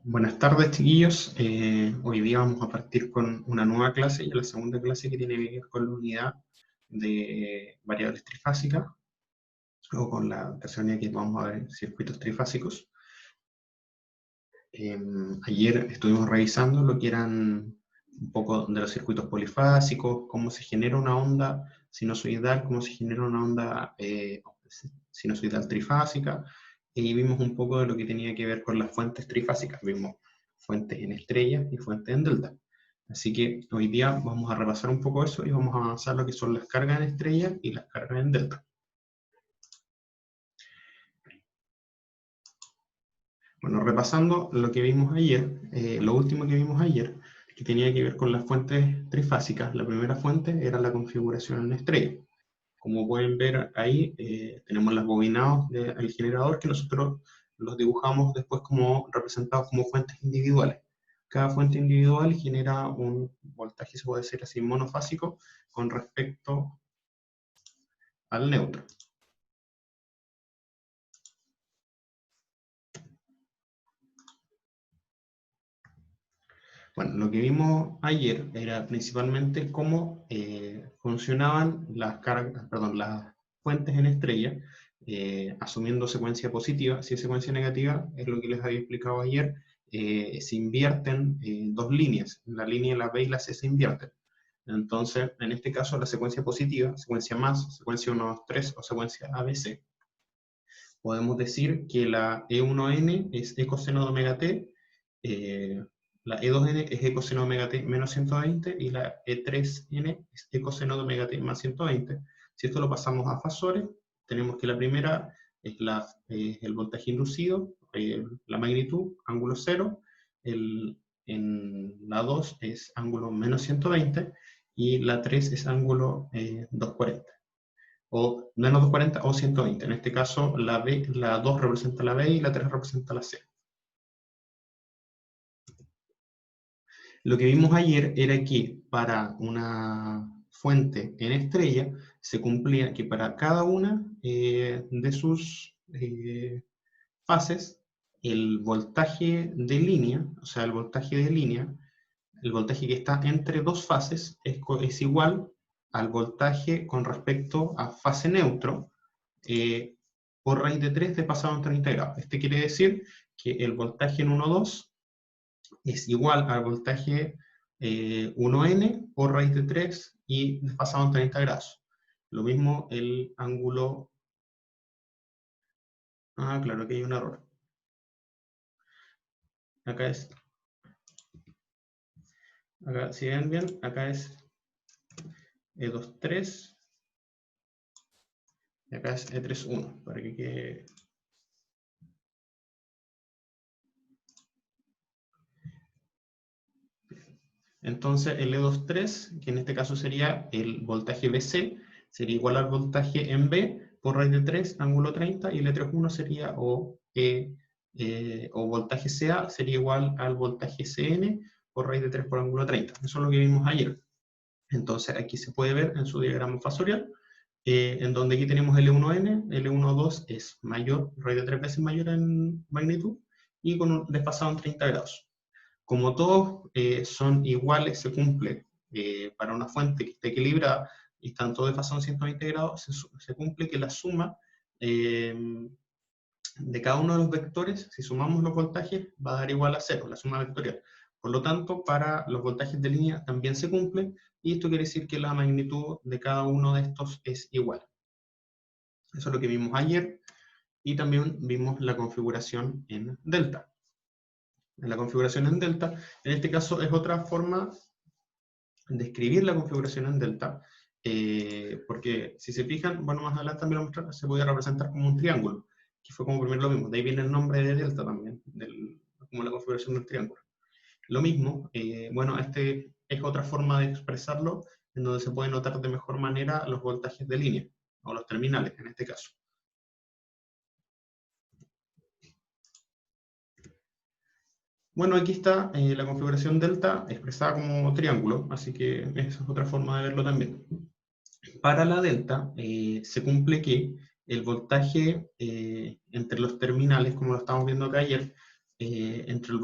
Buenas tardes, chiquillos. Hoy día vamos a partir con una nueva clase, ya la segunda clase que tiene que ver con la unidad de variables trifásicas, o con la tercera unidad que vamos a ver circuitos trifásicos. Ayer estuvimos revisando lo que eran un poco de los circuitos polifásicos, cómo se genera una onda sinusoidal, cómo se genera una onda sinusoidal trifásica, y vimos un poco de lo que tenía que ver con las fuentes trifásicas. Vimos fuentes en estrella y fuentes en delta. Así que hoy día vamos a repasar un poco eso y vamos a avanzar lo que son las cargas en estrella y las cargas en delta. Bueno, repasando lo que vimos ayer, lo último que vimos ayer, que tenía que ver con las fuentes trifásicas. La primera fuente era la configuración en estrella. Como pueden ver ahí, tenemos los bobinados del generador que nosotros los dibujamos después como representados como fuentes individuales. Cada fuente individual genera un voltaje, se puede decir así, monofásico con respecto al neutro. Bueno, lo que vimos ayer era principalmente cómo funcionaban las cargas, perdón, las fuentes en estrella, asumiendo secuencia positiva. Si es secuencia negativa, es lo que les había explicado ayer, se invierten dos líneas, la línea la B y la C se invierten. Entonces, en este caso, la secuencia positiva, secuencia más, secuencia 1, 2, 3 o secuencia ABC, podemos decir que la E1n es e coseno de omega t, la E2n es e coseno de omega t menos 120 y la E3n es e coseno de omega t más 120. Si esto lo pasamos a fasores, tenemos que la primera es el voltaje inducido, la magnitud, ángulo 0, en la 2 es ángulo menos 120 y la 3 es ángulo 240. O menos 240 o 120. En este caso, la 2 representa la B y la 3 representa la C. Lo que vimos ayer era que para una fuente en estrella se cumplía que para cada una de sus fases, el voltaje de línea, o sea, el voltaje de línea, el voltaje que está entre dos fases es igual al voltaje con respecto a fase neutro por raíz de 3 de pasado en 30 grados. Este quiere decir que el voltaje en 1,2 es igual al voltaje 1n por raíz de 3 y desfasado en 30 grados. Lo mismo el ángulo... Ah, claro que hay un error. Acá es... Acá, si ven bien, acá es E23 y acá es E31, para que quede... Entonces el E23, que en este caso sería el voltaje BC, sería igual al voltaje en B por raíz de 3, ángulo 30, y el E31 sería, o voltaje CA, sería igual al voltaje CN por raíz de 3 por ángulo 30. Eso es lo que vimos ayer. Entonces aquí se puede ver en su diagrama fasorial, en donde aquí tenemos L1N, L12 es mayor, raíz de 3 veces mayor en magnitud, y con un desfasado en 30 grados. Como todos son iguales, se cumple para una fuente que esté equilibrada y están todos desfasados en 120 grados, se cumple que la suma de cada uno de los vectores, si sumamos los voltajes, va a dar igual a 0, la suma vectorial. Por lo tanto, para los voltajes de línea también se cumple, y esto quiere decir que la magnitud de cada uno de estos es igual. Eso es lo que vimos ayer, y también vimos la configuración en delta. En la configuración en delta, en este caso es otra forma de escribir la configuración en delta, porque si se fijan, bueno, más adelante también lo mostrar, se puede representar como un triángulo, que fue como primero lo mismo, de ahí viene el nombre de delta también, como la configuración del triángulo. Lo mismo, bueno, este es otra forma de expresarlo, en donde se puede notar de mejor manera los voltajes de línea, o los terminales en este caso. Bueno, aquí está la configuración delta expresada como triángulo, así que esa es otra forma de verlo también. Para la delta se cumple que el voltaje entre los terminales, como lo estamos viendo acá ayer, entre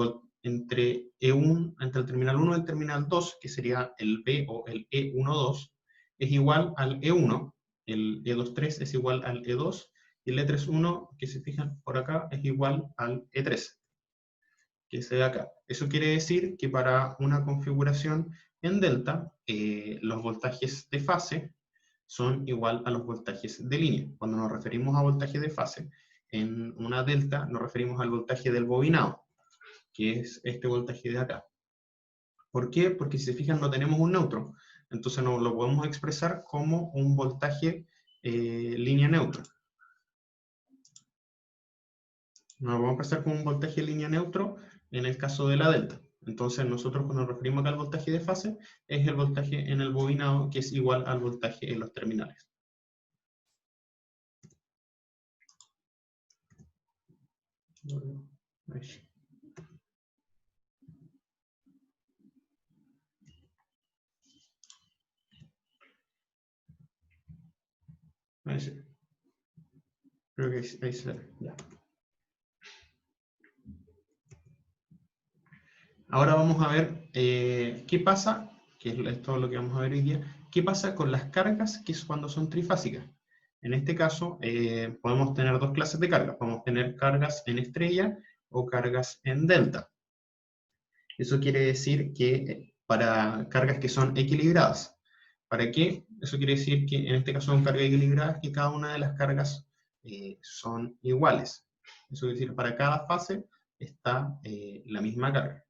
entre entre el terminal 1 y el terminal 2, que sería el B o el E12, es igual al E1, el E23 es igual al E2, y el E31, que se fijan por acá, es igual al E3, que se ve acá. Eso quiere decir que para una configuración en delta, los voltajes de fase son igual a los voltajes de línea. Cuando nos referimos a voltaje de fase, en una delta nos referimos al voltaje del bobinado, que es este voltaje de acá. ¿Por qué? Porque si se fijan no tenemos un neutro, entonces no lo podemos expresar como un voltaje línea neutro. No lo podemos expresar como un voltaje línea neutro en el caso de la delta. Entonces nosotros cuando nos referimos acá al voltaje de fase, es el voltaje en el bobinado que es igual al voltaje en los terminales. Ahí sí. Creo que ahí se ve. Ya. Ahora vamos a ver qué pasa, que es todo lo que vamos a ver hoy día, qué pasa con las cargas que es cuando son trifásicas. En este caso, podemos tener dos clases de cargas. Podemos tener cargas en estrella o cargas en delta. Eso quiere decir que para cargas que son equilibradas. ¿Para qué? Eso quiere decir que en este caso son cargas equilibradas, que cada una de las cargas son iguales. Eso quiere decir para cada fase está la misma carga.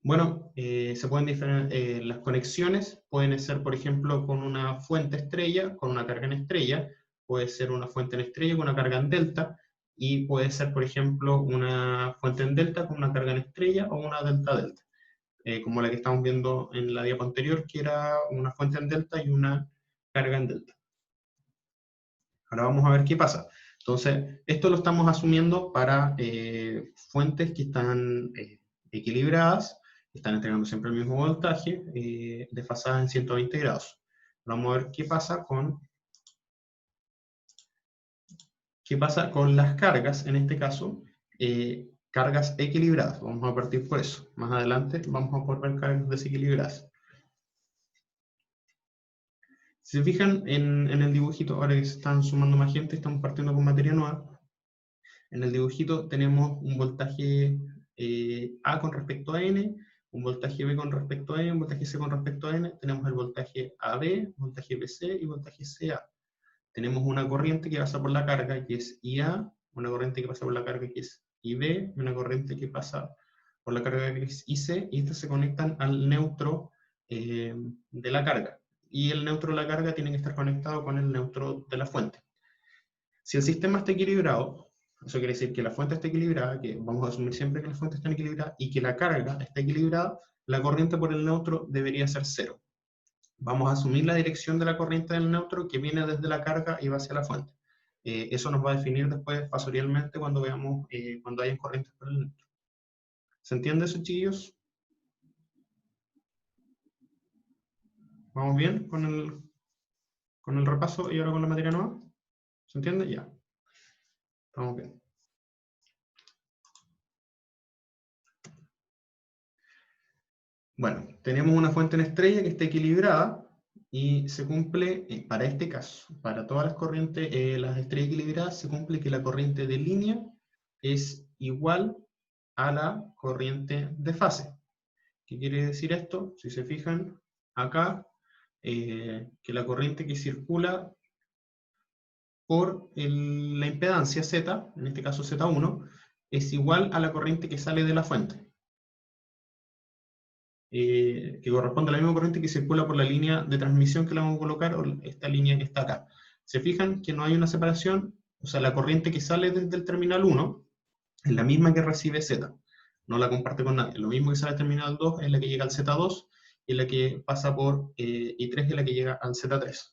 Bueno, se pueden las conexiones pueden ser, por ejemplo, con una fuente estrella, con una carga en estrella, puede ser una fuente en estrella con una carga en delta, y puede ser, por ejemplo, una fuente en delta con una carga en estrella o una delta-delta, como la que estamos viendo en la diapo anterior, que era una fuente en delta y una carga en delta. Ahora vamos a ver qué pasa. Entonces, esto lo estamos asumiendo para fuentes que están equilibradas, están entregando siempre el mismo voltaje, desfasadas en 120 grados. Vamos a ver qué pasa con las cargas, en este caso, cargas equilibradas. Vamos a partir por eso. Más adelante vamos a poder ver cargas desequilibradas. Si se fijan en el dibujito, ahora que se están sumando más gente, estamos partiendo con materia nueva. En el dibujito tenemos un voltaje A con respecto a N, un voltaje B con respecto a N, un voltaje C con respecto a N. Tenemos el voltaje AB, voltaje BC y voltaje CA. Tenemos una corriente que pasa por la carga, que es IA, una corriente que pasa por la carga, que es IB, y una corriente que pasa por la carga, que es IC, y estas se conectan al neutro de la carga. Y el neutro de la carga tiene que estar conectado con el neutro de la fuente. Si el sistema está equilibrado, eso quiere decir que la fuente está equilibrada, que vamos a asumir siempre que la fuente está equilibrada, y que la carga está equilibrada, la corriente por el neutro debería ser cero. Vamos a asumir la dirección de la corriente del neutro que viene desde la carga y va hacia la fuente. Eso nos va a definir después fasorialmente cuando veamos cuando hayan corrientes por el neutro. ¿Se entiende eso, chiquillos? ¿Vamos bien con el repaso y ahora con la materia nueva? ¿Se entiende? Ya. Estamos bien. Bueno, tenemos una fuente en estrella que está equilibrada y se cumple, para este caso, para todas las corrientes, las estrellas equilibradas, se cumple que la corriente de línea es igual a la corriente de fase. ¿Qué quiere decir esto? Si se fijan acá, que la corriente que circula por la impedancia Z, en este caso Z1, es igual a la corriente que sale de la fuente. Que corresponde a la misma corriente que circula por la línea de transmisión que le vamos a colocar, o esta línea que está acá. Se fijan que no hay una separación, o sea, la corriente que sale desde el terminal 1 es la misma que recibe Z, no la comparte con nadie. Lo mismo que sale del terminal 2 es la que llega al Z2, y la que pasa por I3 es la que llega al Z3.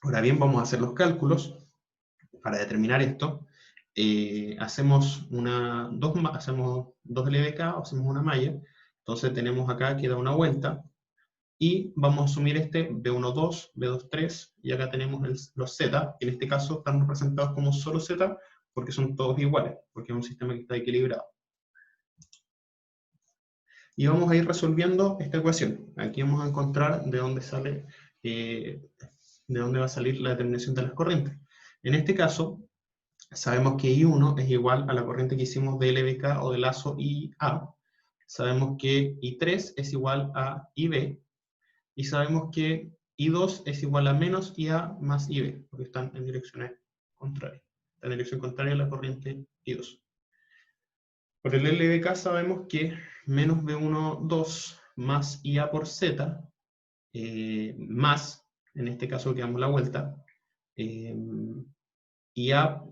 Ahora bien, vamos a hacer los cálculos para determinar esto. Hacemos dos LDK, o hacemos una malla. Entonces tenemos acá que da una vuelta, y vamos a asumir este B12, B23, y acá tenemos los Z, que en este caso están representados como solo Z, porque son todos iguales, porque es un sistema que está equilibrado. Y vamos a ir resolviendo esta ecuación. Aquí vamos a encontrar de dónde sale, de dónde va a salir la determinación de las corrientes. En este caso, sabemos que I1 es igual a la corriente que hicimos de LBK o de lazo IA. Sabemos que I3 es igual a IB. Y sabemos que I2 es igual a menos IA más IB, porque están en direcciones contrarias. Está en dirección contraria a la corriente I2. Por el LBK sabemos que menos B12 más IA por Z, más, en este caso que damos la vuelta, IA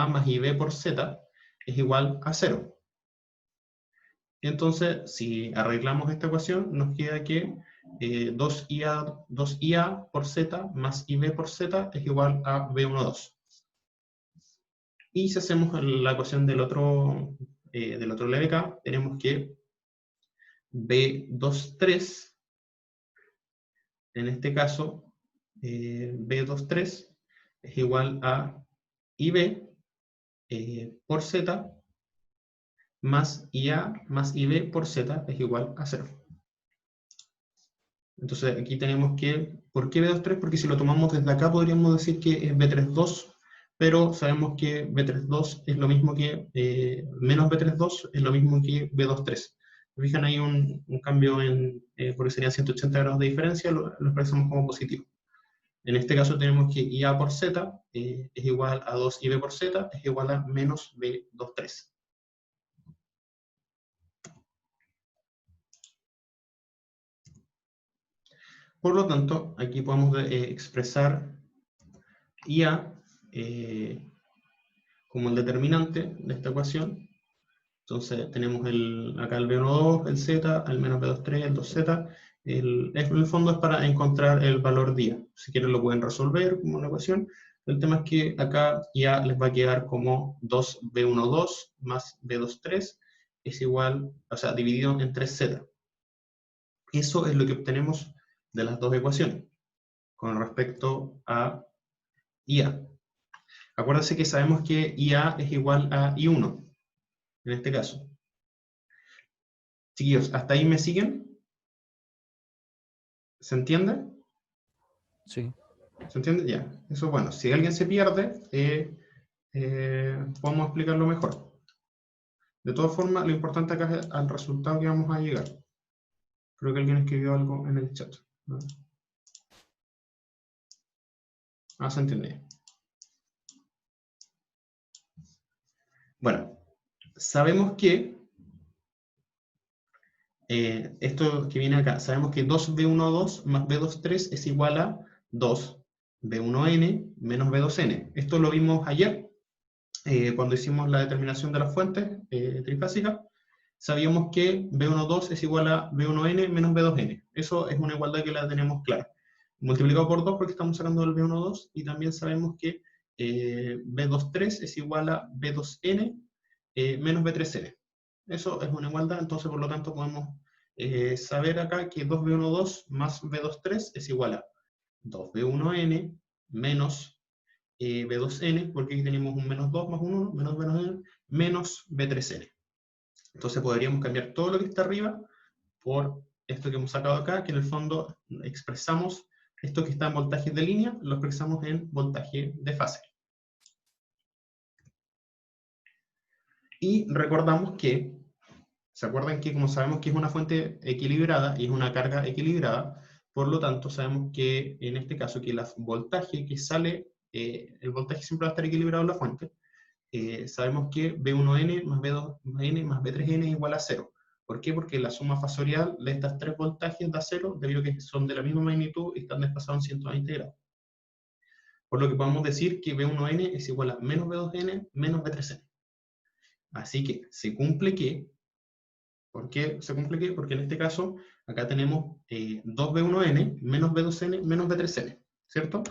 más IB por Z es igual a 0. Entonces, si arreglamos esta ecuación, nos queda que 2IA por Z más IB por Z es igual a B12. Y si hacemos la ecuación del otro LBK, tenemos que B23, en este caso, B23 es igual a IB por Z más IA más IB por Z es igual a 0. Entonces aquí tenemos que, ¿por qué B23? Porque si lo tomamos desde acá podríamos decir que es B32, pero sabemos que B32 es lo mismo que, menos B32 es lo mismo que B23. Fijan ahí un cambio porque serían 180 grados de diferencia, lo expresamos como positivo. En este caso tenemos que IA por Z es igual a 2IB por Z es igual a menos B23. Por lo tanto, aquí podemos expresar IA como el determinante de esta ecuación. Entonces tenemos acá el B12, el Z, el menos B23, el 2Z. En el fondo es para encontrar el valor día. Si quieren lo pueden resolver como una ecuación. El tema es que acá ya les va a quedar como 2B12 más B23 es igual, o sea, dividido en 3Z. Eso es lo que obtenemos de las dos ecuaciones con respecto a IA. Acuérdense que sabemos que IA es igual a I1, en este caso. Chiquillos, ¿hasta ahí me siguen? ¿Se entiende? Sí. ¿Se entiende? Ya. Eso es bueno. Si alguien se pierde, podemos explicarlo mejor. De todas formas, lo importante acá es al resultado que vamos a llegar. Creo que alguien escribió algo en el chat, ¿no? Ah, se entiende. Bueno, sabemos que esto que viene acá, sabemos que 2B12 más B23 es igual a 2B1N menos B2N. Esto lo vimos ayer, cuando hicimos la determinación de las fuentes trifásicas. Sabíamos que B12 es igual a B1N menos B2N. Eso es una igualdad que la tenemos clara. Multiplicado por 2 porque estamos sacando el B12, y también sabemos que B23 es igual a B2N menos B3N. Eso es una igualdad, entonces por lo tanto podemos saber acá que 2B12 más B23 es igual a 2B1N menos B2N, porque aquí tenemos un menos 2 más un 1, menos B2N, menos B3N. Entonces podríamos cambiar todo lo que está arriba por esto que hemos sacado acá, que en el fondo expresamos esto que está en voltajes de línea, lo expresamos en voltaje de fase. Y recordamos que, ¿se acuerdan que como sabemos que es una fuente equilibrada y es una carga equilibrada, por lo tanto sabemos que en este caso que el voltaje que sale, el voltaje siempre va a estar equilibrado en la fuente, sabemos que B1N más B2N más B3N es igual a 0. ¿Por qué? Porque la suma fasorial de estas tres voltajes da 0, debido a que son de la misma magnitud y están desplazados en 120 grados. Por lo que podemos decir que B1N es igual a menos B2N menos B3N. Así que se cumple que, ¿por qué se cumple que? Porque en este caso, acá tenemos 2B1N menos B2N menos B3N, ¿cierto?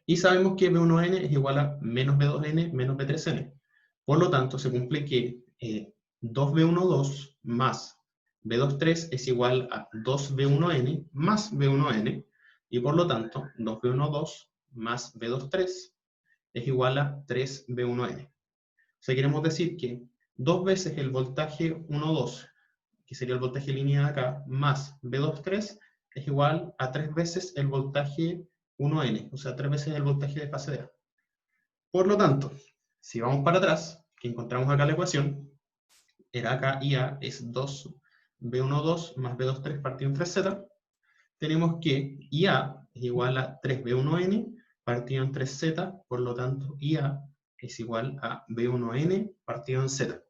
Y sabemos que B1N es igual a menos B2N menos B3N. Por lo tanto, se cumple que 2B12 más B23 es igual a 2B1N más B1N, y por lo tanto 2B12 más B23 es igual a 3V1N. O sea, queremos decir que 2 veces el voltaje 1,2, que sería el voltaje lineal acá, más V2,3, es igual a 3 veces el voltaje 1N, o sea, 3 veces el voltaje de fase de A. Por lo tanto, si vamos para atrás, que encontramos acá la ecuación, era acá IA es 2V12 más V23 partido en 3Z, tenemos que IA es igual a 3V1N partido en 3Z, por lo tanto IA es igual a V1N partido en Z.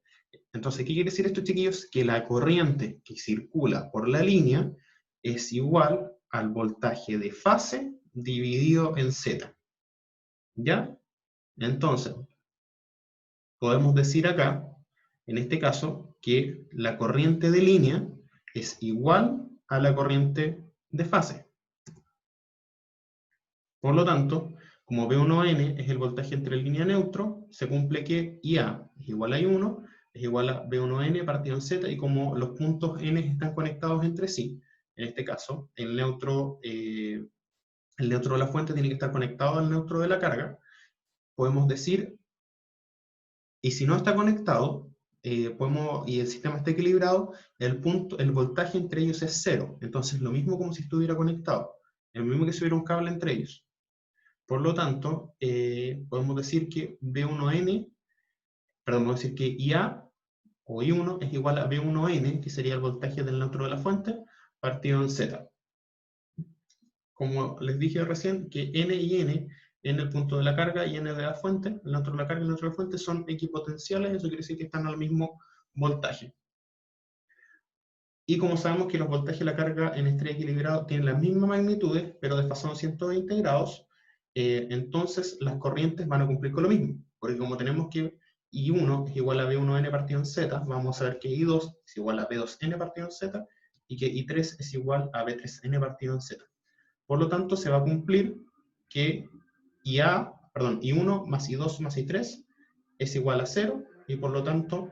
Entonces, ¿qué quiere decir esto, chiquillos? Que la corriente que circula por la línea es igual al voltaje de fase dividido en Z. ¿Ya? Entonces, podemos decir acá, en este caso, que la corriente de línea es igual a la corriente de fase. Por lo tanto, como V1N es el voltaje entre línea y neutro, se cumple que IA es igual a I1, es igual a V1N partido en Z, y como los puntos N están conectados entre sí, en este caso, el neutro de la fuente tiene que estar conectado al neutro de la carga, podemos decir, y si no está conectado, y el sistema está equilibrado, el voltaje entre ellos es cero. Entonces, lo mismo como si estuviera conectado, lo mismo que si hubiera un cable entre ellos. Por lo tanto, podemos decir que V1N, perdón, podemos decir que IA o I1 es igual a V1N, que sería el voltaje del neutro de la fuente, partido en Z. Como les dije recién, que N y N, N el punto de la carga y N de la fuente, el neutro de la carga y el neutro de la fuente son equipotenciales, eso quiere decir que están al mismo voltaje. Y como sabemos que los voltajes de la carga en estrella equilibrado tienen las mismas magnitudes, pero desfasados 120 grados, entonces las corrientes van a cumplir con lo mismo. Porque como tenemos que I1 es igual a V1N partido en Z, vamos a ver que I2 es igual a V2N partido en Z, y que I3 es igual a V3N partido en Z. Por lo tanto, se va a cumplir que I1 más I2 más I3 es igual a 0, y por lo tanto,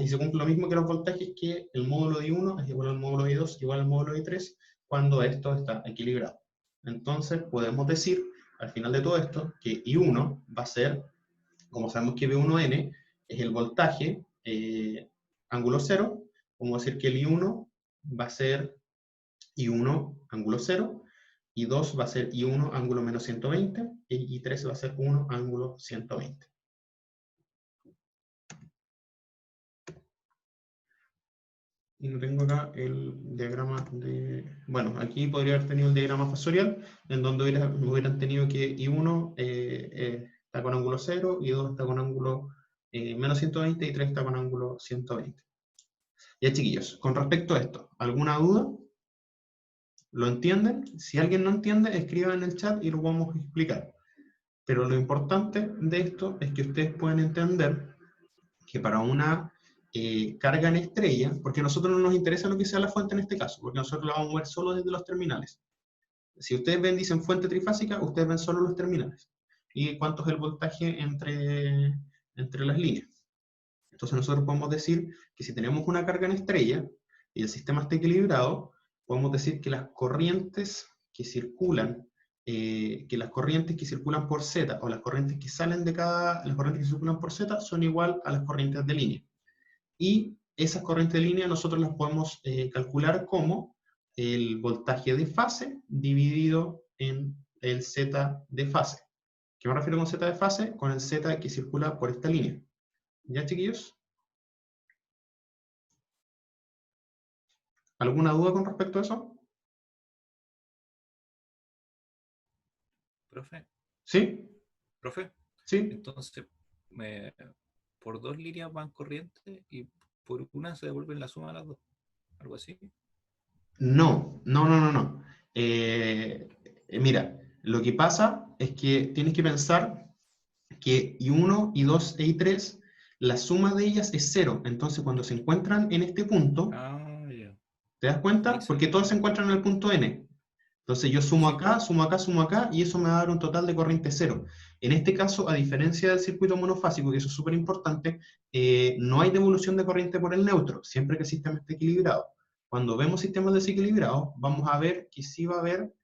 y se cumple lo mismo que los voltajes, que el módulo de I1 es igual al módulo de I2 igual al módulo de I3 cuando esto está equilibrado. Entonces, podemos decir, al final de todo esto, que I1 va a ser, como sabemos que V1N es el voltaje ángulo 0, vamos a decir que el I1 va a ser I1 ángulo 0, I2 va a ser I1 ángulo menos 120, y I3 va a ser 1 ángulo 120. Y no tengo acá el diagrama de... Bueno, aquí podría haber tenido el diagrama fasorial, en donde hubieran tenido que I1 está con ángulo 0, I2 está con ángulo menos 120, y I3 está con ángulo 120. Ya, chiquillos, con respecto a esto, ¿alguna duda? ¿Lo entienden? Si alguien no entiende, escriban en el chat y lo vamos a explicar. Pero lo importante de esto es que ustedes pueden entender que para una carga en estrella, porque a nosotros no nos interesa lo que sea la fuente en este caso, porque nosotros la vamos a ver solo desde los terminales. Si ustedes ven, dicen fuente trifásica, ustedes ven solo los terminales. Y cuánto es el voltaje entre las líneas. Entonces nosotros podemos decir que si tenemos una carga en estrella y el sistema está equilibrado, podemos decir que las corrientes que circulan por Z, o las corrientes que salen de las corrientes que circulan por Z, son igual a las corrientes de línea. Y esas corrientes de línea nosotros las podemos calcular como el voltaje de fase dividido en el Z de fase. ¿Qué me refiero con Z de fase? Con el Z que circula por esta línea. ¿Ya, chiquillos? ¿Alguna duda con respecto a eso? Profe, ¿Sí? profe, ¿Sí? entonces por dos líneas van corrientes y por una se devuelven la suma de las dos. Algo así. No, no, no, no, no. Mira, lo que pasa es que tienes que pensar que I1, I2 e I3, la suma de ellas es cero. Entonces, cuando se encuentran en este punto, Ah, ya. ¿te das Ahí cuenta? se Porque todos se entiende. encuentran en el punto N. Entonces yo sumo Sí. acá, sumo acá, sumo acá, y eso me va a dar un total de corriente cero. En este caso, a diferencia del circuito monofásico, que eso es súper importante, no hay devolución de corriente por el neutro, siempre que el sistema esté equilibrado. Cuando vemos sistemas desequilibrados, vamos a ver que sí va a haber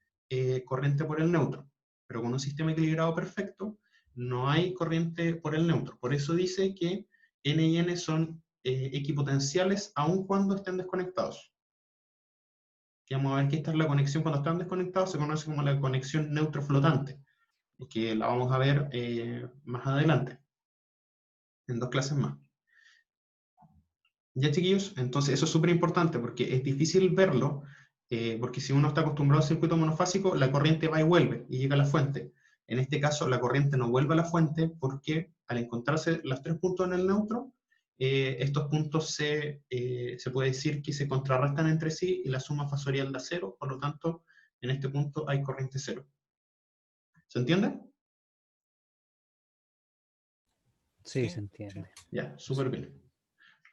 corriente por el neutro. Pero con un sistema equilibrado perfecto, no hay corriente por el neutro. Por eso dice que N y N son equipotenciales aun cuando estén desconectados. Y vamos a ver que esta es la conexión cuando están desconectados, se conoce como la conexión neutro-flotante, que la vamos a ver más adelante, en 2 clases más. Ya, chiquillos, entonces eso es súper importante porque es difícil verlo, porque si uno está acostumbrado al circuito monofásico, la corriente va y vuelve y llega a la fuente. En este caso, la corriente no vuelve a la fuente porque al encontrarse los 3 puntos en el neutro, estos puntos se puede decir que se contrarrestan entre sí y la suma fasorial da 0, por lo tanto, en este punto hay corriente 0. ¿Se entiende? Sí, Sí, se entiende. Ya, súper bien.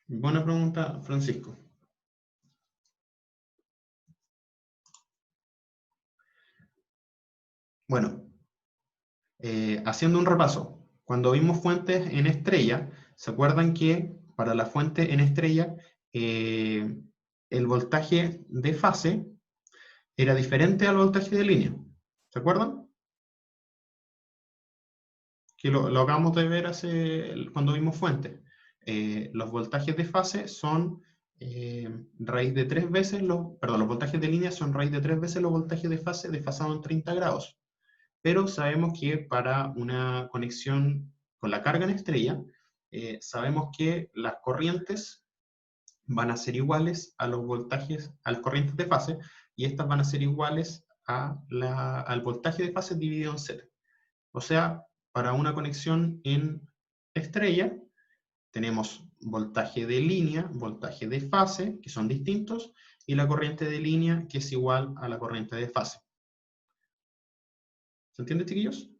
Buena pregunta, Francisco. Bueno, haciendo un repaso, cuando vimos fuentes en estrella, ¿se acuerdan que para la fuente en estrella el voltaje de fase era diferente al voltaje de línea? ¿Se acuerdan? Que lo acabamos de ver cuando vimos fuentes. Los voltajes de fase son raíz de 3 veces los voltajes de línea son raíz de 3 veces los voltajes de fase desfasado en 30 grados. Pero sabemos que para una conexión con la carga en estrella, sabemos que las corrientes van a ser iguales a los voltajes, a las corrientes de fase, y estas van a ser iguales al voltaje de fase dividido en Z. O sea, para una conexión en estrella, tenemos voltaje de línea, voltaje de fase, que son distintos, y la corriente de línea, que es igual a la corriente de fase. ¿Se entiende, chiquillos?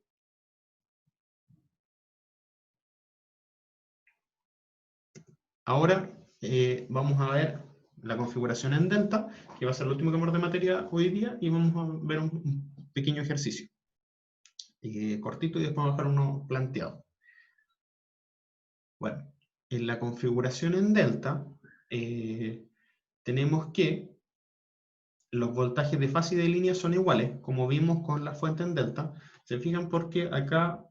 Ahora vamos a ver la configuración en delta, que va a ser lo último que vamos a ver de materia hoy día, y vamos a ver un pequeño ejercicio. Cortito y después vamos a dejar uno planteado. Bueno, en la configuración en delta tenemos que los voltajes de fase y de línea son iguales, como vimos con la fuente en delta. Se fijan porque acá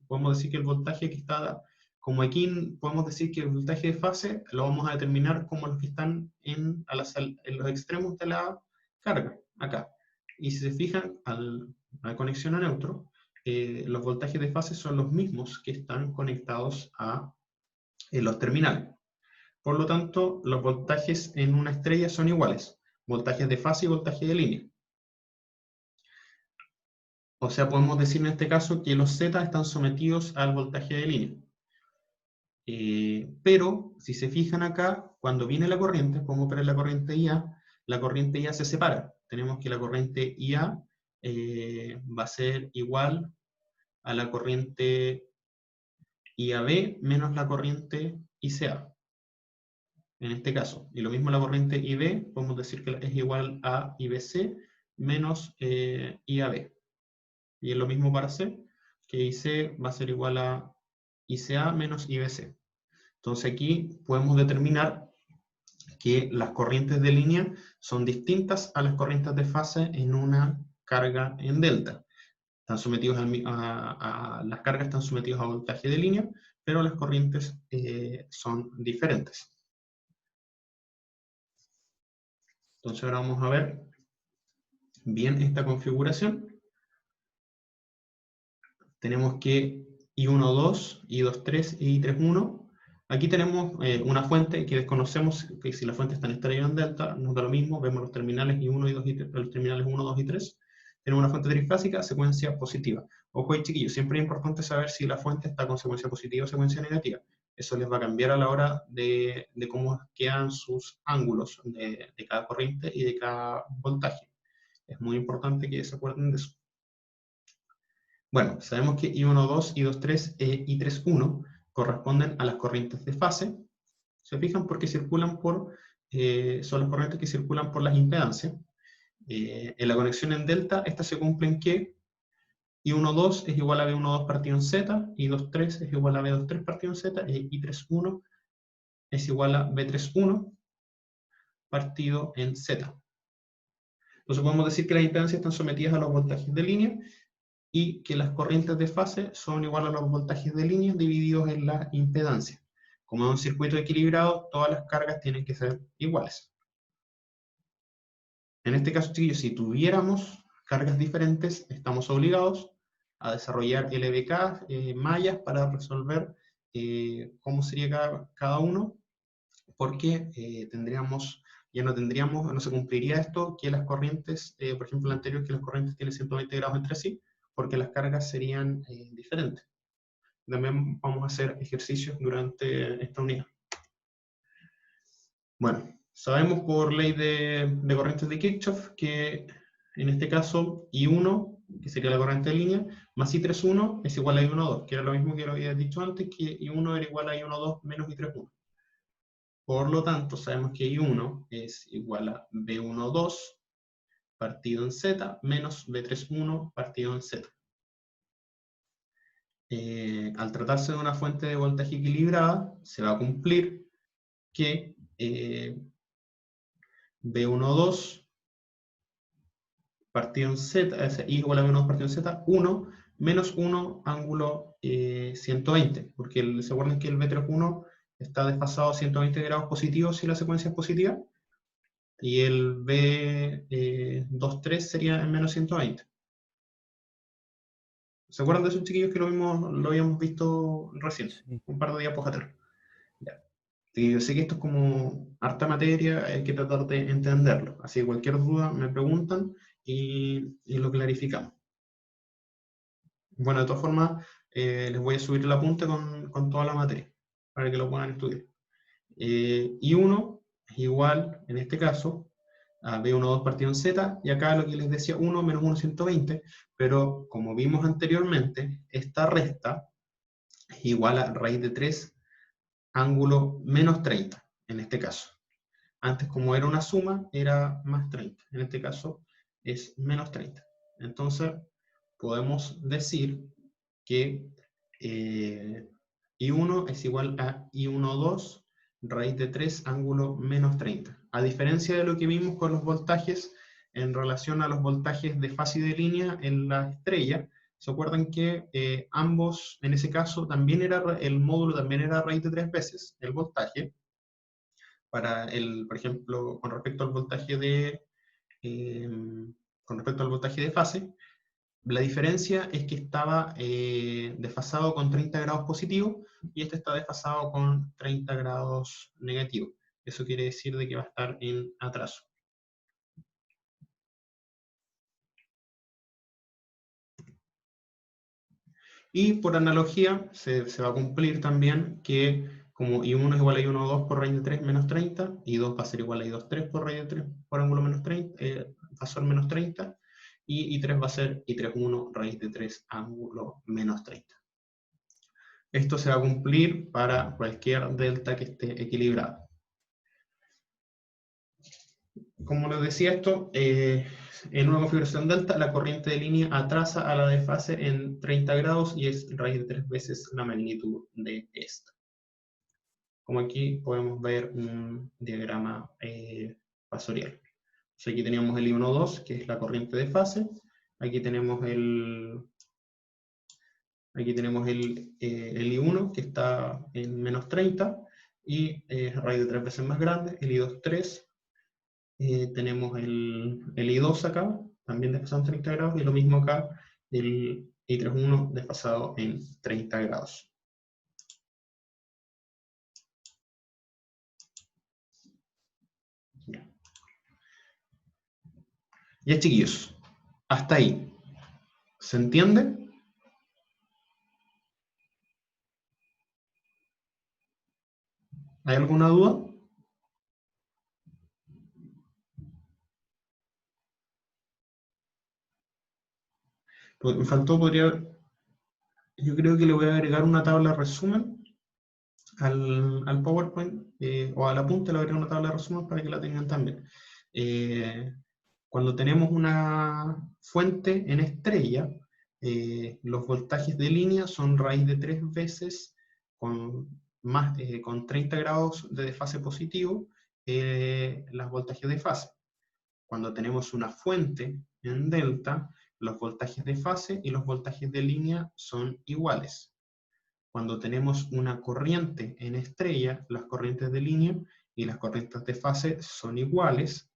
podemos decir que el voltaje que está, como aquí podemos decir que el voltaje de fase lo vamos a determinar como los que están en los extremos de la carga, acá. Y si se fijan, a la conexión a neutro, los voltajes de fase son los mismos que están conectados a los terminales. Por lo tanto, los voltajes en una estrella son iguales. Voltajes de fase y voltaje de línea. O sea, podemos decir en este caso que los Z están sometidos al voltaje de línea. Pero, si se fijan acá, cuando viene la corriente, podemos ver la corriente IA, la corriente IA se separa. Tenemos que la corriente IA va a ser igual a la corriente IAB menos la corriente ICA. En este caso. Y lo mismo la corriente IB, podemos decir que es igual a IBC menos IAB. Y es lo mismo para C, que IC va a ser igual a ICA menos IBC. Entonces aquí podemos determinar que las corrientes de línea son distintas a las corrientes de fase en una carga en delta. Están sometidos las cargas están sometidas a voltaje de línea, pero las corrientes son diferentes. Entonces ahora vamos a ver bien esta configuración. Tenemos que I1,2, I2,3 y I3,1. Aquí tenemos una fuente que desconocemos, que si la fuente está en estrella o en delta, nos da lo mismo, vemos los terminales I1, I2 y 3, los terminales 1, 2 y 3. Tenemos una fuente trifásica, secuencia positiva. Ojo ahí, chiquillos, siempre es importante saber si la fuente está con secuencia positiva o secuencia negativa. Eso les va a cambiar a la hora de cómo quedan sus ángulos de cada corriente y de cada voltaje. Es muy importante que se acuerden de eso. Bueno, sabemos que I1,2, I2,3 e I3,1 corresponden a las corrientes de fase. ¿Se fijan? Porque circulan son las corrientes que circulan por las impedancias. En la conexión en delta, esta se cumple en que I1,2 es igual a B1,2 partido en Z, I2,3 es igual a B2,3 partido en Z, y I3,1 es igual a B3,1 partido en Z. Entonces podemos decir que las impedancias están sometidas a los voltajes de línea, y que las corrientes de fase son igual a los voltajes de línea divididos en la impedancia. Como es un circuito equilibrado, todas las cargas tienen que ser iguales. En este caso, chiquillos, si tuviéramos cargas diferentes, estamos obligados a desarrollar LBK, mallas, para resolver cómo sería cada uno, porque no se cumpliría esto, que las corrientes, por ejemplo, el anterior, que las corrientes tienen 120 grados entre sí, porque las cargas serían diferentes. También vamos a hacer ejercicios durante esta unidad. Bueno, sabemos por ley de corrientes de Kirchhoff que en este caso I1, que sería la corriente de línea, más I31 es igual a I12, que era lo mismo que lo había dicho antes, que I1 era igual a I12 menos I31. Por lo tanto, sabemos que I1 es igual a B12 partido en Z menos B31 partido en Z. Al tratarse de una fuente de voltaje equilibrada, se va a cumplir que B12 partido en Z, I igual a B12 partido en Z, 1 menos 1 ángulo 120, porque se acuerdan que el B31 está desfasado a 120 grados positivos si la secuencia es positiva, y el B23 sería en menos 120. ¿Se acuerdan de esos chiquillos que lo habíamos visto recién? Sí. Un par de diapos atrás. Ya. Y yo sé que esto es como harta materia, hay que tratar de entenderlo. Así que cualquier duda me preguntan y lo clarificamos. Bueno, de todas formas, les voy a subir el apunte con toda la materia, para que lo puedan estudiar. I1 es igual, en este caso, a B12 partido en Z, y acá lo que les decía, 1 menos 1, 120, pero como vimos anteriormente, esta resta es igual a raíz de 3 ángulo menos 30, en este caso. Antes, como era una suma, era más 30. En este caso, es menos 30. Entonces, podemos decir que I1 es igual a I12 raíz de 3 ángulo menos 30. A diferencia de lo que vimos con los voltajes en relación a los voltajes de fase y de línea en la estrella, ¿se acuerdan que ambos, en ese caso, el módulo también era raíz de 3 veces el voltaje? Por ejemplo, con respecto al voltaje de fase, la diferencia es que estaba desfasado con 30 grados positivos y este está desfasado con 30 grados negativos. Eso quiere decir de que va a estar en atraso. Y por analogía se va a cumplir también que como I1 es igual a I12 por raíz de 3 menos 30, I2 va a ser igual a I23 por raíz de 3 por ángulo menos 30, fasor menos 30, y I3 va a ser I31 raíz de 3 ángulo menos 30. Esto se va a cumplir para cualquier delta que esté equilibrado. Como les decía esto, en una configuración delta, la corriente de línea atrasa a la de fase en 30 grados y es raíz de 3 veces la magnitud de esta. Como aquí podemos ver un diagrama fasorial. Entonces aquí teníamos el I12, que es la corriente de fase. Aquí tenemos el I1, que está en menos 30, y raíz de 3 veces más grande, el I2, 3. Tenemos el I2 acá, también desfasado en 30 grados, y lo mismo acá, el I31 desfasado en 30 grados. Ya, chiquillos, hasta ahí. ¿Se entiende? ¿Hay alguna duda? Pues me faltó, yo creo que le voy a agregar una tabla de resumen al PowerPoint, o al apunte le voy a agregar una tabla de resumen para que la tengan también. Cuando tenemos una fuente en estrella, los voltajes de línea son raíz de 3 veces con 30 grados de desfase positivo los voltajes de fase. Cuando tenemos una fuente en delta, los voltajes de fase y los voltajes de línea son iguales. Cuando tenemos una corriente en estrella, las corrientes de línea y las corrientes de fase son iguales,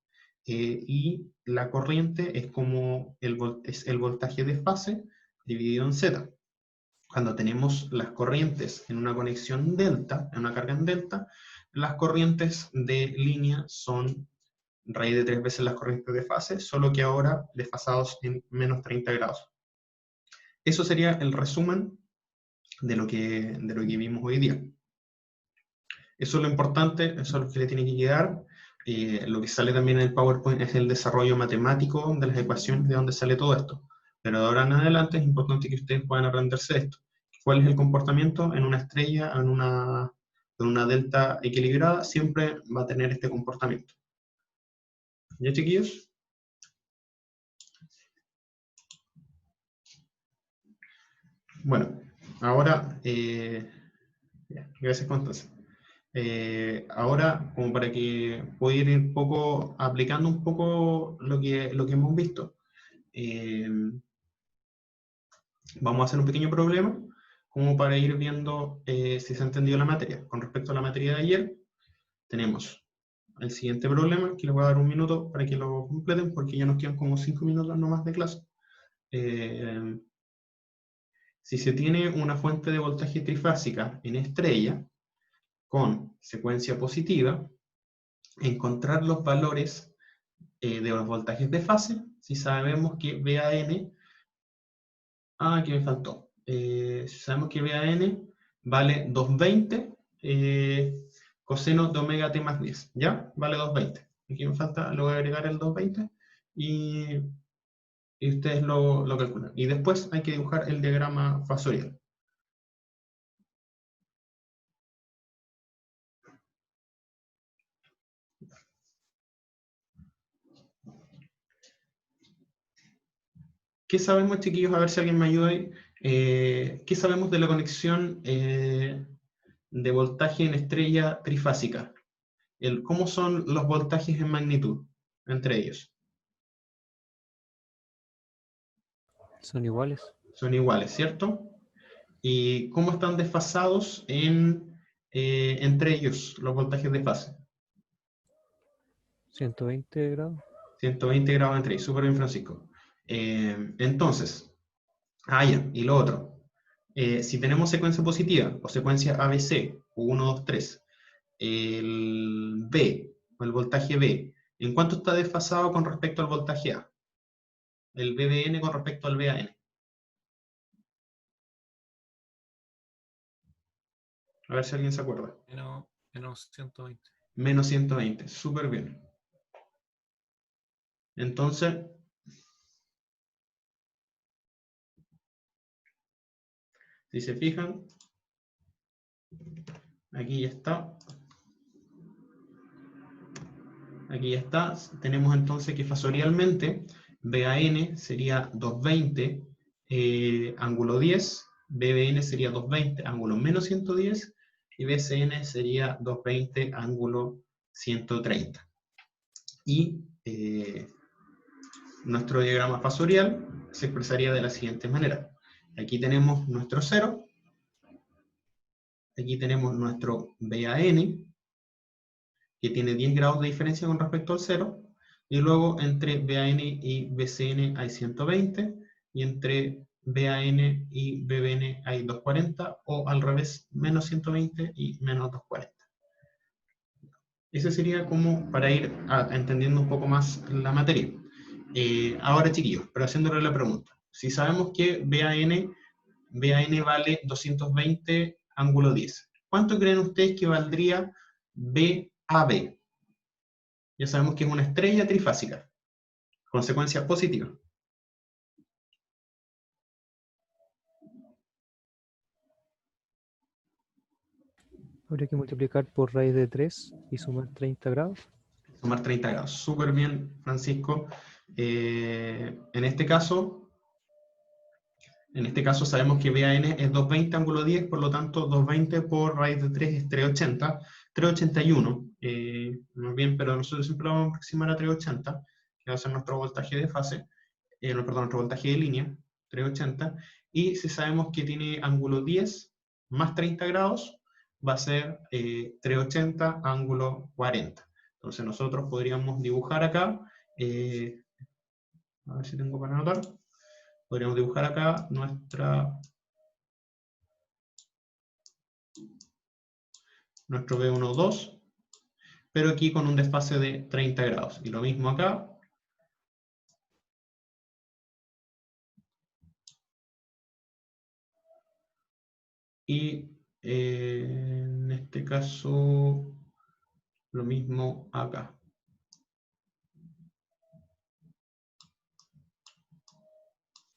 y la corriente es como es el voltaje de fase dividido en Z. Cuando tenemos las corrientes en una conexión delta, en una carga en delta, las corrientes de línea son raíz de 3 veces las corrientes de fase, solo que ahora desfasados en menos 30 grados. Eso sería el resumen de lo que vimos hoy día. Eso es lo importante, eso es lo que le tiene que quedar. Lo que sale también en el PowerPoint es el desarrollo matemático de las ecuaciones, de dónde sale todo esto. Pero de ahora en adelante es importante que ustedes puedan aprenderse esto. ¿Cuál es el comportamiento en una estrella, en una delta equilibrada? Siempre va a tener este comportamiento. ¿Ya, chiquillos? Bueno, ahora, gracias Constanza. Ahora, como para que pueda ir un poco aplicando un poco lo que hemos visto, vamos a hacer un pequeño problema como para ir viendo si se ha entendido la materia. Con respecto a la materia de ayer, tenemos el siguiente problema, que les voy a dar un minuto para que lo completen, porque ya nos quedan como 5 minutos nomás de clase. Si se tiene una fuente de voltaje trifásica en estrella, con secuencia positiva, encontrar los valores de los voltajes de fase, si sabemos que VAN, que me faltó, si sabemos que VAN vale 220 coseno de omega t más 10, ¿ya? Vale 220. Aquí me falta, le voy a agregar el 220 y ustedes lo calculan. Y después hay que dibujar el diagrama fasorial. ¿Qué sabemos, chiquillos? A ver si alguien me ayuda ahí. ¿Qué sabemos de la conexión de voltaje en estrella trifásica? ¿Cómo son los voltajes en magnitud entre ellos? Son iguales. Son iguales, ¿cierto? ¿Y cómo están desfasados entre ellos los voltajes de fase? 120 grados. 120 grados entre ellos. Súper bien, Francisco. Entonces, ya, y lo otro. Si tenemos secuencia positiva o secuencia ABC, 1, 2, 3, el B, o el voltaje B, ¿en cuánto está desfasado con respecto al voltaje A? El BBN con respecto al BAN. A ver si alguien se acuerda. Menos 120. Menos 120, súper bien. Entonces, si se fijan, aquí ya está. Aquí ya está. Tenemos entonces que fasorialmente BAN sería 220, ángulo 10, BBN sería 220, ángulo menos 110, y BCN sería 220, ángulo 130. Y nuestro diagrama fasorial se expresaría de la siguiente manera. Aquí tenemos nuestro 0, aquí tenemos nuestro BAN, que tiene 10 grados de diferencia con respecto al 0, y luego entre BAN y BCN hay 120, y entre BAN y BBN hay 240, o al revés, menos 120 y menos 240. Ese sería como para ir entendiendo un poco más la materia. Ahora, chiquillos, pero haciéndole la pregunta. Si sabemos que BAN vale 220 ángulo 10, ¿cuánto creen ustedes que valdría BAB? Ya sabemos que es una estrella trifásica, consecuencia positiva. Habría que multiplicar por raíz de 3 y sumar 30 grados. Sumar 30 grados. Súper bien, Francisco. En este caso sabemos que BAN es 220 ángulo 10, por lo tanto 220 por raíz de 3 es 380, 381, más bien, pero nosotros siempre lo vamos a aproximar a 380, que va a ser nuestro voltaje de fase. nuestro voltaje de línea, 380, y si sabemos que tiene ángulo 10 más 30 grados, va a ser 380 ángulo 40. Entonces nosotros podríamos dibujar acá, a ver si tengo para anotar, podríamos dibujar acá nuestro B12, pero aquí con un desfase de 30 grados. Y lo mismo acá. Y en este caso, lo mismo acá.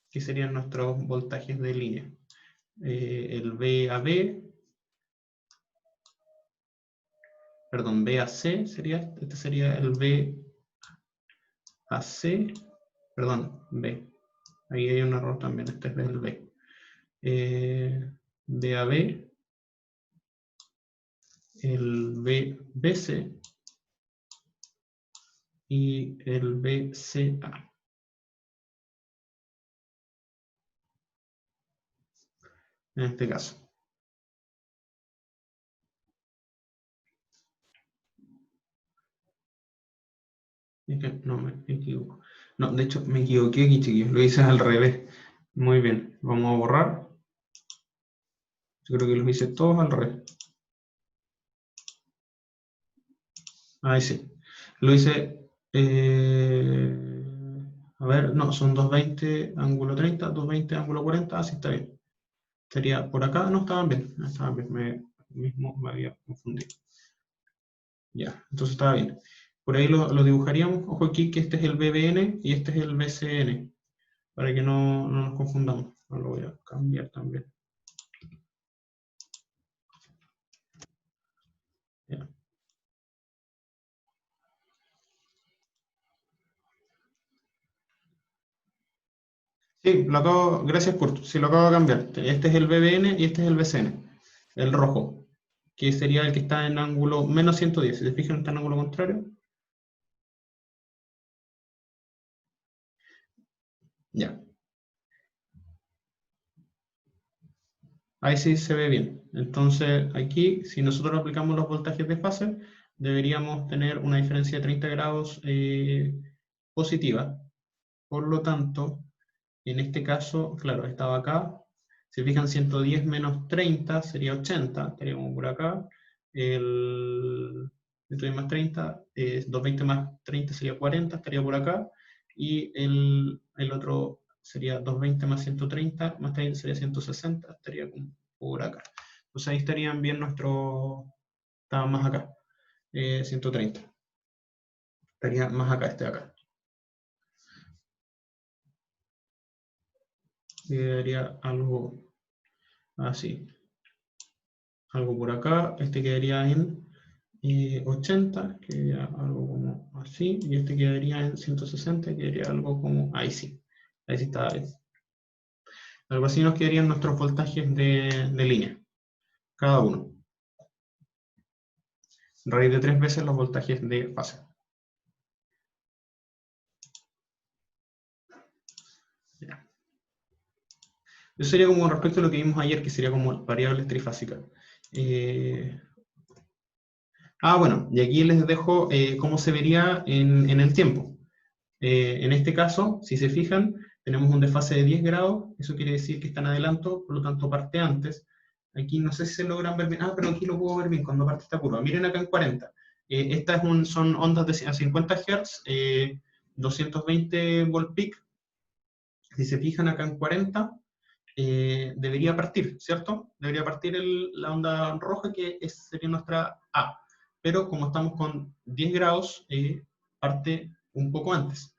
¿Qué serían nuestros voltajes de línea? El VAB, perdón, VAC sería, este sería el VAC, perdón, B. Ahí hay un error también, este es el B. VAB, el VBC y el VCA. En este caso. Es que no me equivoco. No, de hecho me equivoqué aquí, chiquillos. Lo hice al revés. Muy bien. Vamos a borrar. Yo creo que los hice todos al revés. Ahí sí. Lo hice... a ver, no, son 220 ángulo 30, 220 ángulo 40. Así está bien. Sería por acá. No, estaban bien. Estaban bien. Mismo me había confundido. Ya, entonces estaba bien. Por ahí lo dibujaríamos. Ojo aquí que este es el BBN y este es el BCN. Para que no nos confundamos. Lo voy a cambiar también. Ya. Sí, gracias Kurt, sí lo acabo de cambiar. Este es el BBN y este es el BCN, el rojo, que sería el que está en ángulo menos 110. Si se fijan, está en ángulo contrario. Ya. Ahí sí se ve bien. Entonces, aquí, si nosotros aplicamos los voltajes de fase, deberíamos tener una diferencia de 30 grados positiva. Por lo tanto, en este caso, claro, estaba acá. Si fijan, 110 menos 30 sería 80, estaríamos por acá. El 110 más 30, 220 más 30 sería 40, estaría por acá. Y el otro sería 220 más 130, más 30 sería 160, estaría por acá. Entonces ahí estarían bien estaba más acá, 130. Estaría más acá, este de acá. Quedaría algo así. Algo por acá, este quedaría en 80, quedaría algo como así, y este quedaría en 160, quedaría algo como ahí sí está bien. Algo así nos quedarían nuestros voltajes de línea, cada uno. Raíz de 3 veces los voltajes de fase. Ya. Eso sería como respecto a lo que vimos ayer, que sería como variables trifásicas. Bueno, y aquí les dejo cómo se vería en el tiempo. En este caso, si se fijan, tenemos un desfase de 10 grados, eso quiere decir que está en adelanto, por lo tanto parte antes. Aquí no sé si se logran ver bien, pero aquí lo puedo ver bien cuando parte esta curva. Miren acá en 40. Estas son ondas de 50 Hz, 220 volt peak. Si se fijan acá en 40, debería partir, ¿cierto? Debería partir la onda roja, que sería nuestra A. Pero como estamos con 10 grados, parte un poco antes.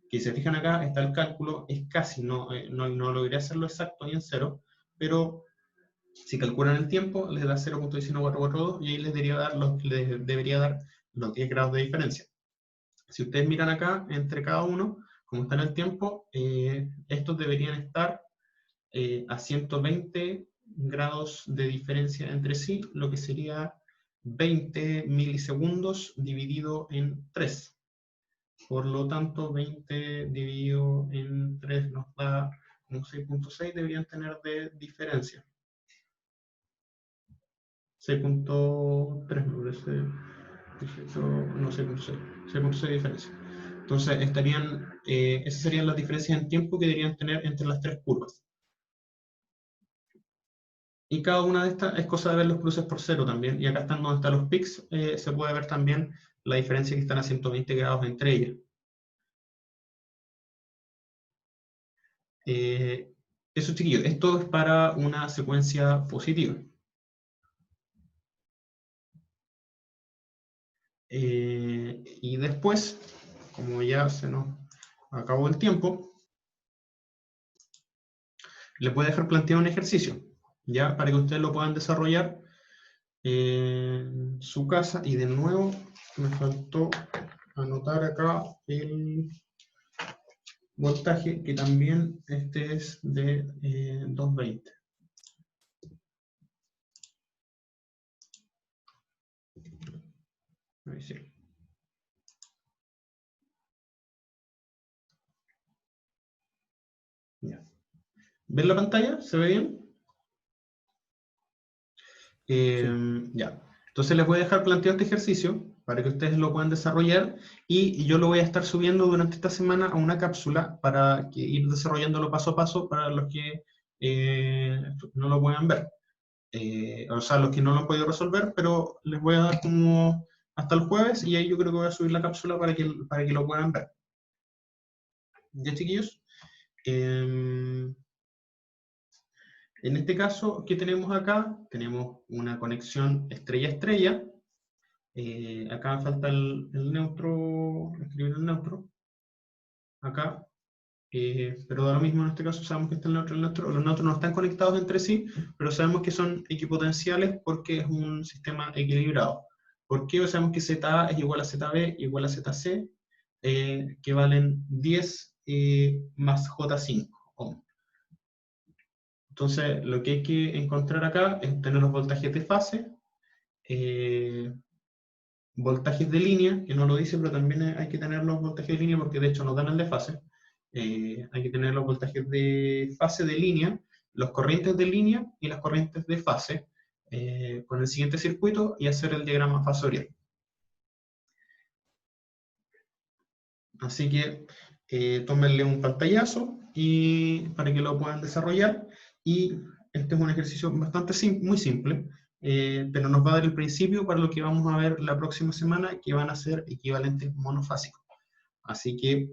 Que si se fijan acá, está el cálculo, es casi, no logré hacerlo exacto y en cero, pero si calculan el tiempo, les da 0.19442 y ahí les debería dar los 10 grados de diferencia. Si ustedes miran acá, entre cada uno, como está en el tiempo, estos deberían estar a 120 grados de diferencia entre sí, lo que sería 20 milisegundos dividido en 3. Por lo tanto, 20 dividido en 3 nos da un 6.6, deberían tener de diferencia. 6.3 me parece, no 6.6, 6.6 de diferencia. Entonces, esas serían las diferencias en tiempo que deberían tener entre las tres curvas. Y cada una de estas es cosa de ver los cruces por cero también. Y acá están donde están los pics, se puede ver también la diferencia que están a 120 grados entre ellas. Eso, chiquillos, esto es para una secuencia positiva. Y después, como ya se nos acabó el tiempo, les voy a dejar planteado un ejercicio, ya para que ustedes lo puedan desarrollar en su casa. Y de nuevo, me faltó anotar acá el voltaje, que también este es de 220. Ahí sí. Ya. ¿Ven la pantalla? ¿Se ve bien? Ya. Entonces les voy a dejar planteado este ejercicio para que ustedes lo puedan desarrollar, y yo lo voy a estar subiendo durante esta semana a una cápsula para ir desarrollándolo paso a paso para los que no lo puedan ver. O sea, los que no lo han podido resolver, pero les voy a dar como hasta el jueves, y ahí yo creo que voy a subir la cápsula para que lo puedan ver. ¿Ya, chiquillos? En este caso, ¿qué tenemos acá? Tenemos una conexión estrella-estrella. Acá falta el neutro, escribir el neutro. Acá. Pero da lo mismo en este caso, sabemos que está el neutro y el neutro. Los neutros no están conectados entre sí, pero sabemos que son equipotenciales porque es un sistema equilibrado. ¿Por qué? Sabemos que ZA es igual a ZB igual a ZC, que valen 10 más J5 ohm. Entonces, lo que hay que encontrar acá es tener los voltajes de fase, voltajes de línea, que no lo dice, pero también hay que tener los voltajes de línea porque de hecho nos dan el de fase. Hay que tener los voltajes de fase de línea, los corrientes de línea y las corrientes de fase, con el siguiente circuito, y hacer el diagrama fasorial. Así que tómenle un pantallazo para que lo puedan desarrollar. Y este es un ejercicio bastante muy simple, pero nos va a dar el principio para lo que vamos a ver la próxima semana, que van a ser equivalentes monofásicos. Así que,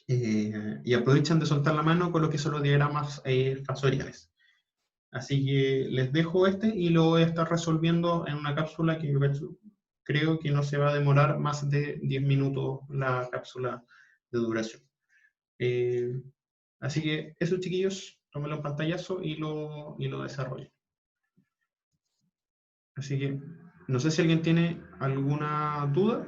y aprovechan de soltar la mano con lo que son los diagramas fasoriales. Así que les dejo y lo voy a estar resolviendo en una cápsula que creo que no se va a demorar más de 10 minutos la cápsula de duración. Así que eso, chiquillos, tómenlo en pantallazo y lo desarrollen. Así que no sé si alguien tiene alguna duda.